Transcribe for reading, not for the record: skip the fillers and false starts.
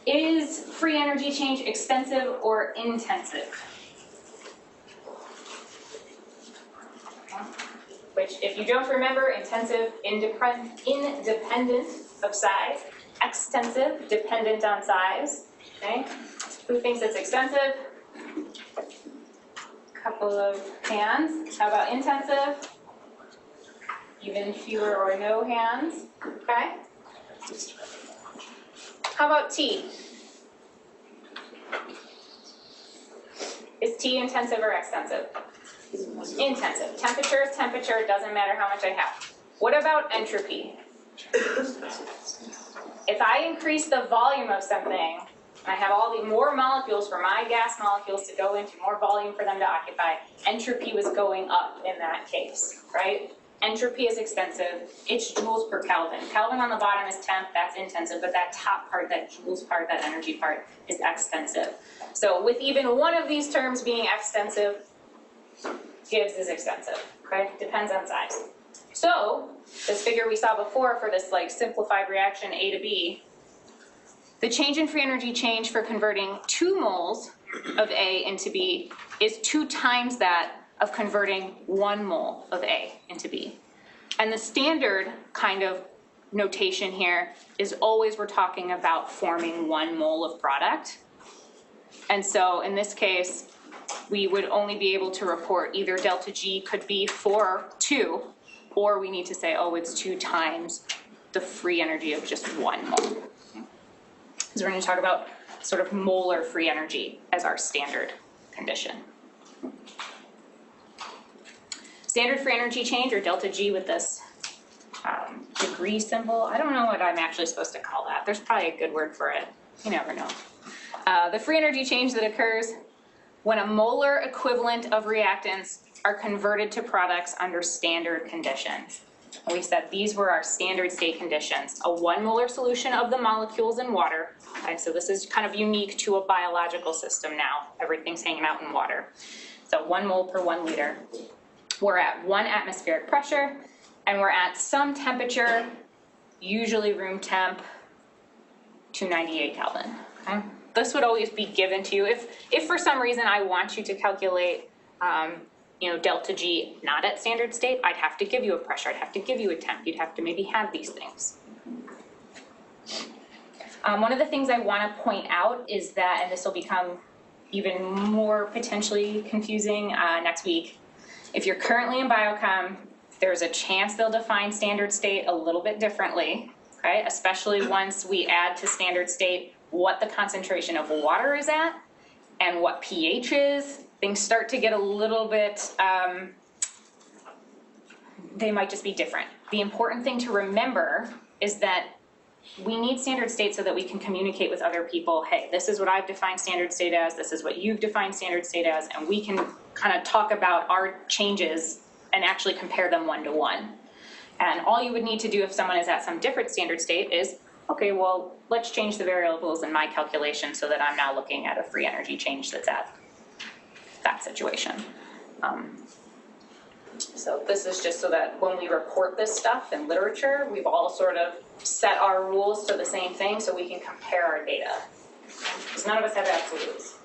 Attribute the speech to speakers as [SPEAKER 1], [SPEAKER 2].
[SPEAKER 1] Is free energy change extensive or intensive? Which, if you don't remember, intensive, independent of size, extensive, dependent on size, okay? Who thinks it's extensive? Couple of hands. How about intensive? Even fewer or no hands, okay? How about T? Is T intensive or extensive? Intensive. Temperature is temperature, it doesn't matter how much I have. What about entropy? If I increase the volume of something, and I have all the more molecules for my gas molecules to go into, more volume for them to occupy, entropy was going up in that case, right? Entropy is extensive, it's joules per Kelvin. Kelvin on the bottom is temp, that's intensive, but that top part, that joules part, that energy part, is extensive. So with even one of these terms being extensive, Gibbs is extensive, okay? Depends on size. So, this figure we saw before for this like simplified reaction A to B, the change in free energy change for converting 2 moles of A into B is 2 times that of converting 1 mole of A into B. And the standard kind of notation here is always we're talking about forming 1 mole of product. And so in this case, we would only be able to report either delta G could be for 2, or we need to say, oh, it's 2 times the free energy of just 1 mole. Because we're going to talk about sort of molar free energy as our standard condition. Standard free energy change, or delta G with this degree symbol. I don't know what I'm actually supposed to call that. There's probably a good word for it. You never know. The free energy change that occurs when a molar equivalent of reactants are converted to products under standard conditions. And we said these were our standard state conditions. A 1 molar solution of the molecules in water. Okay, so this is kind of unique to a biological system now. Everything's hanging out in water. So 1 mole per 1 liter. We're at 1 atmospheric pressure, and we're at some temperature, usually room temp, 298 Kelvin. Okay? This would always be given to you. If for some reason I want you to calculate delta G not at standard state, I'd have to give you a pressure, I'd have to give you a temp, you'd have to maybe have these things. One of the things I want to point out is that, and this will become even more potentially confusing next week, if you're currently in biochem, there's a chance they'll define standard state a little bit differently, okay? Especially once we add to standard state what the concentration of water is at and what pH is. Things start to get a little bit, they might just be different. The important thing to remember is that we need standard state so that we can communicate with other people, hey, this is what I've defined standard state as, this is what you've defined standard state as, and we can kind of talk about our changes and actually compare them 1 to 1. And all you would need to do if someone is at some different standard state is, okay, well, let's change the variables in my calculation so that I'm now looking at a free energy change that's at that situation. So this is just so that when we report this stuff in literature, we've all sort of set our rules to the same thing so we can compare our data. Because none of us have absolutes.